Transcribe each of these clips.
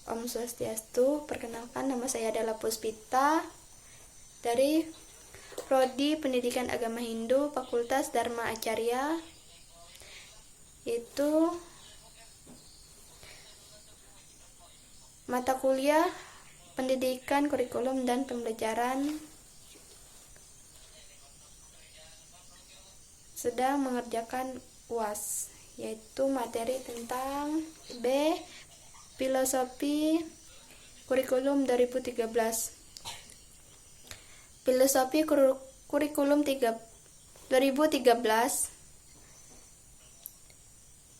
Om Swastiastu. Perkenalkan, nama saya adalah Puspita dari Prodi Pendidikan Agama Hindu, Fakultas Dharma Acarya. Itu mata kuliah Pendidikan, Kurikulum, dan Pembelajaran sedang mengerjakan UAS, yaitu materi tentang Filosofi Kurikulum 2013. Filosofi Kurikulum 2013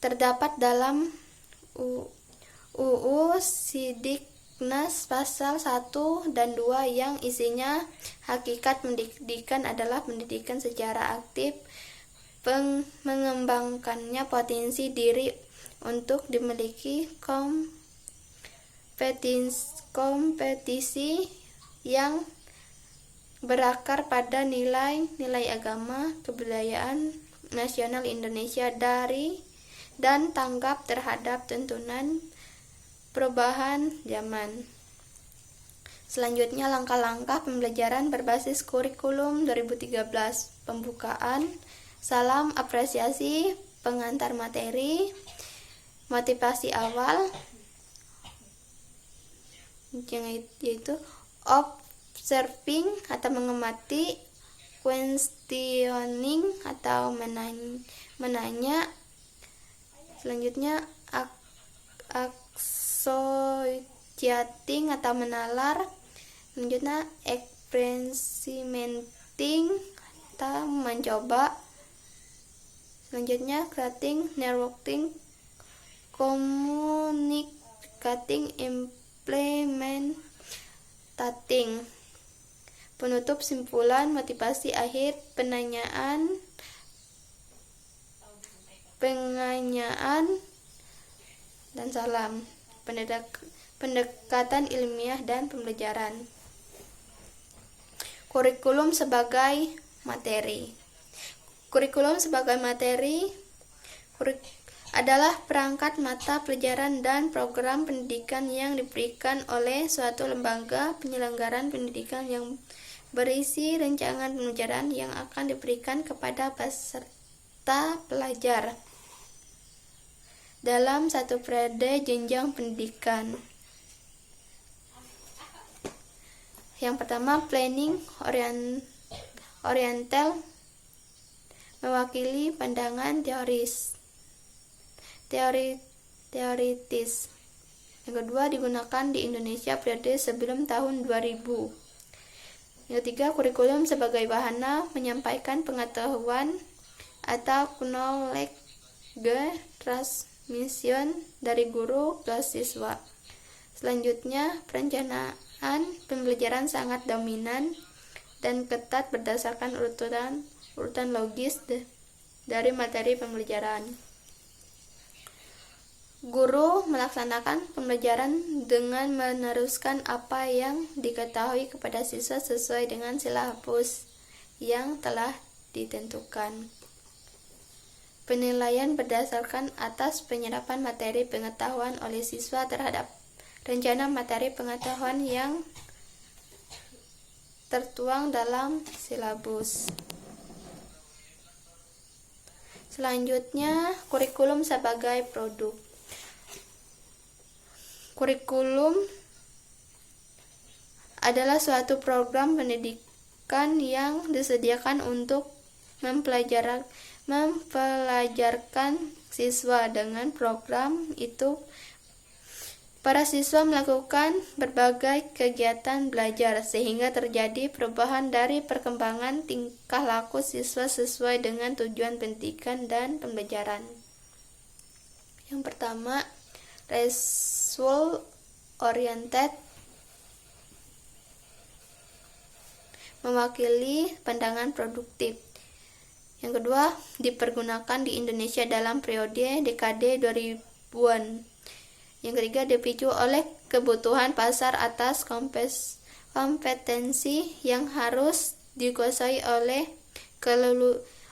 terdapat dalam UU Sidiknas pasal 1 dan 2 yang isinya hakikat pendidikan adalah pendidikan secara aktif, mengembangkannya potensi diri untuk dimiliki kompetisi yang berakar pada nilai-nilai agama, kebudayaan nasional Indonesia dan tanggap terhadap tuntunan perubahan zaman. Selanjutnya, langkah-langkah pembelajaran berbasis kurikulum 2013. Pembukaan, salam apresiasi, pengantar materi, motivasi awal, yaitu observing atau mengamati, questioning atau menanya. Selanjutnya, associating atau menalar. Selanjutnya, experimenting atau mencoba. Selanjutnya, creating, networking, communicating, implementating. Penutup, simpulan, motivasi akhir, penganyaan, dan salam. Pendekatan ilmiah dan pembelajaran. Kurikulum sebagai materi. Kurikulum sebagai materi adalah perangkat mata pelajaran dan program pendidikan yang diberikan oleh suatu lembaga penyelenggaraan pendidikan yang berisi rancangan pembelajaran yang akan diberikan kepada peserta pelajar dalam satu periode jenjang pendidikan. Yang pertama, planning oriental, mewakili pandangan teoritis. Yang kedua, digunakan di Indonesia periode sebelum tahun 2000. Yang ketiga, kurikulum sebagai wahana menyampaikan pengetahuan atau knowledge transmission dari guru ke siswa. Selanjutnya, perencanaan pembelajaran sangat dominan dan ketat berdasarkan urutan logis dari materi pembelajaran. Guru melaksanakan pembelajaran dengan meneruskan apa yang diketahui kepada siswa sesuai dengan silabus yang telah ditentukan. Penilaian berdasarkan atas penyerapan materi pengetahuan oleh siswa terhadap rencana materi pengetahuan yang tertuang dalam silabus. Selanjutnya, kurikulum sebagai produk. Kurikulum adalah suatu program pendidikan yang disediakan untuk mempelajarkan siswa. Dengan program itu, para siswa melakukan berbagai kegiatan belajar sehingga terjadi perubahan dari perkembangan tingkah laku siswa sesuai dengan tujuan pendidikan dan pembelajaran. Yang pertama, result oriented, mewakili pandangan produktif. Yang kedua, dipergunakan di Indonesia dalam periode dekade 2000-an. Yang ketiga, dipicu oleh kebutuhan pasar atas kompetensi yang harus dikuasai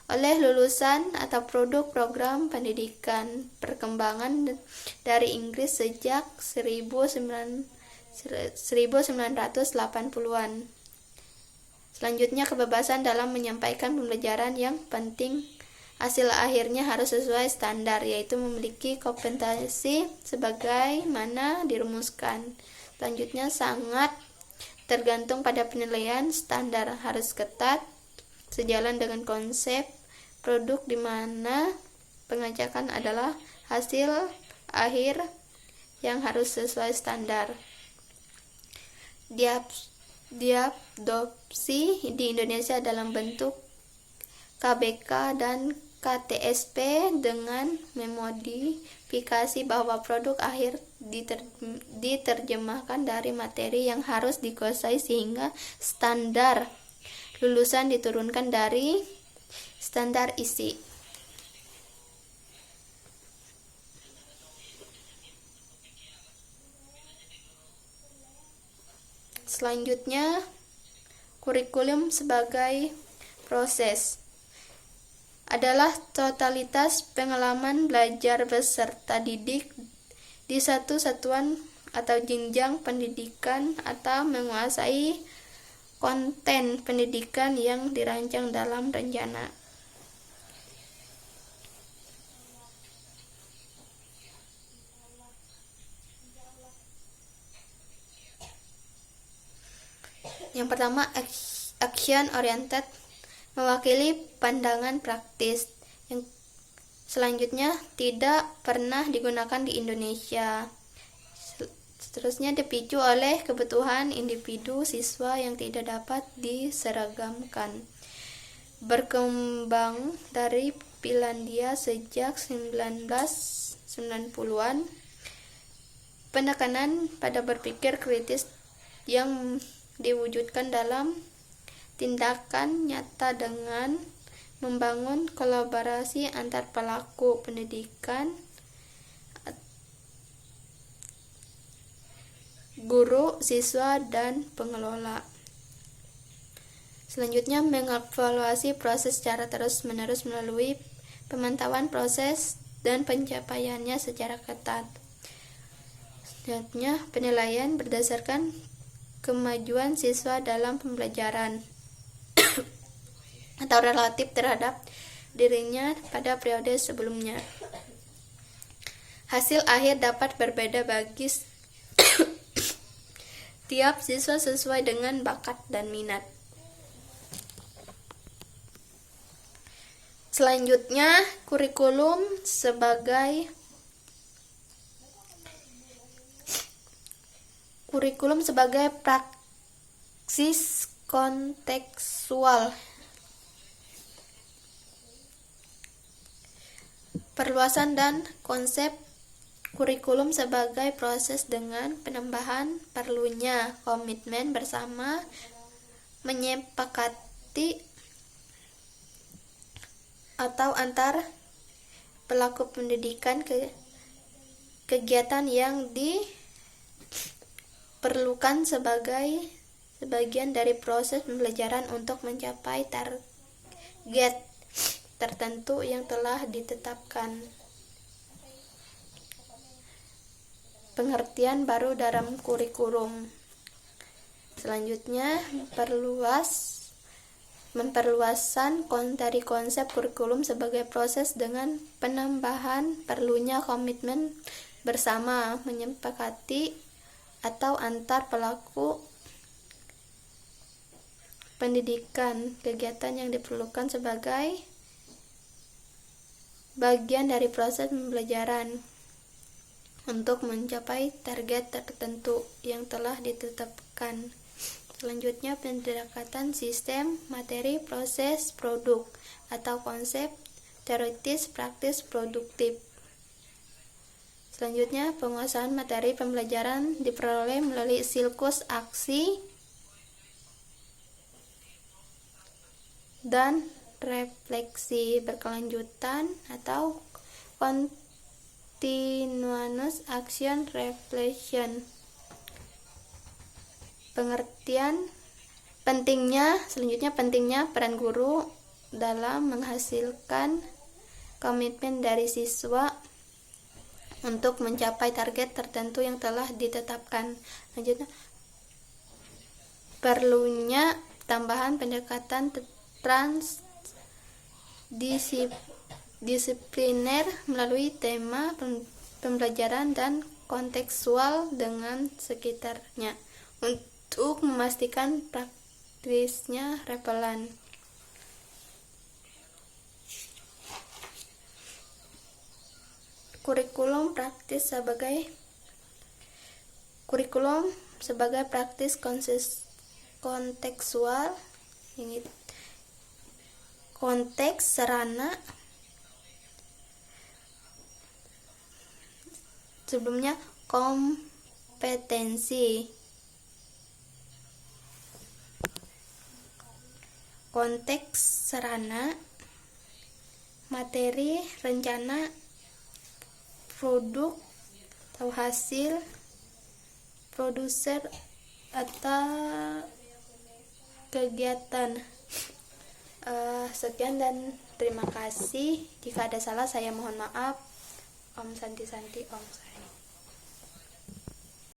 oleh lulusan atau produk program pendidikan perkembangan dari Inggris sejak 1980-an. Selanjutnya, kebebasan dalam menyampaikan pembelajaran yang penting hasil akhirnya harus sesuai standar, yaitu memiliki kompetensi sebagaimana dirumuskan. Selanjutnya, sangat tergantung pada penilaian, standar harus ketat, sejalan dengan konsep produk di mana pengajakan adalah hasil akhir yang harus sesuai standar. Diadopsi di Indonesia dalam bentuk KBK dan KTSP dengan memodifikasi bahwa produk akhir diterjemahkan dari materi yang harus dikuasai sehingga standar lulusan diturunkan dari standar isi. Selanjutnya, kurikulum sebagai proses adalah totalitas pengalaman belajar peserta didik di satu satuan atau jenjang pendidikan atau menguasai konten pendidikan yang dirancang dalam rencana. Yang pertama, action oriented mewakili pandangan praktis. Yang selanjutnya, tidak pernah digunakan di Indonesia. Seterusnya, dipicu oleh kebutuhan individu siswa yang tidak dapat diseragamkan. Berkembang dari Finlandia sejak 1990-an, penekanan pada berpikir kritis yang diwujudkan dalam tindakan nyata dengan membangun kolaborasi antar pelaku pendidikan, guru, siswa, dan pengelola. Selanjutnya, mengevaluasi proses secara terus-menerus melalui pemantauan proses dan pencapaiannya secara ketat. Selanjutnya, penilaian berdasarkan kemajuan siswa dalam pembelajaran atau relatif terhadap dirinya pada periode sebelumnya. Hasil akhir dapat berbeda bagi tiap siswa sesuai dengan bakat dan minat. Selanjutnya, kurikulum sebagai praksis kontekstual. Perluasan dan konsep kurikulum sebagai proses dengan penambahan perlunya komitmen bersama menyepakati atau antar pelaku pendidikan kegiatan yang diperlukan sebagian dari proses pembelajaran untuk mencapai target tertentu yang telah ditetapkan. Pengertian baru dalam kurikulum. Selanjutnya, memperluasan dari konsep kurikulum sebagai proses dengan penambahan perlunya komitmen bersama menyepakati atau antar pelaku pendidikan kegiatan yang diperlukan sebagai bagian dari proses pembelajaran untuk mencapai target tertentu yang telah ditetapkan. Selanjutnya, pendekatan sistem, materi, proses, produk atau konsep teoritis, praktis, produktif. Selanjutnya, penguasaan materi pembelajaran diperoleh melalui silkus aksi dan refleksi berkelanjutan atau continuous action reflection. Pengertian pentingnya peran guru dalam menghasilkan komitmen dari siswa untuk mencapai target tertentu yang telah ditetapkan. Lanjutnya, perlunya tambahan pendekatan transdisipliner melalui tema pembelajaran dan kontekstual dengan sekitarnya untuk memastikan praktisnya relevan. Kurikulum sebagai praktis kontekstual, konteks, sarana. Sebelumnya kompetensi, konteks, sarana, materi, rencana, produk atau hasil, produser atau kegiatan. Sekian dan terima kasih. Jika ada salah saya mohon maaf. Om Santi Santi, Om Sai.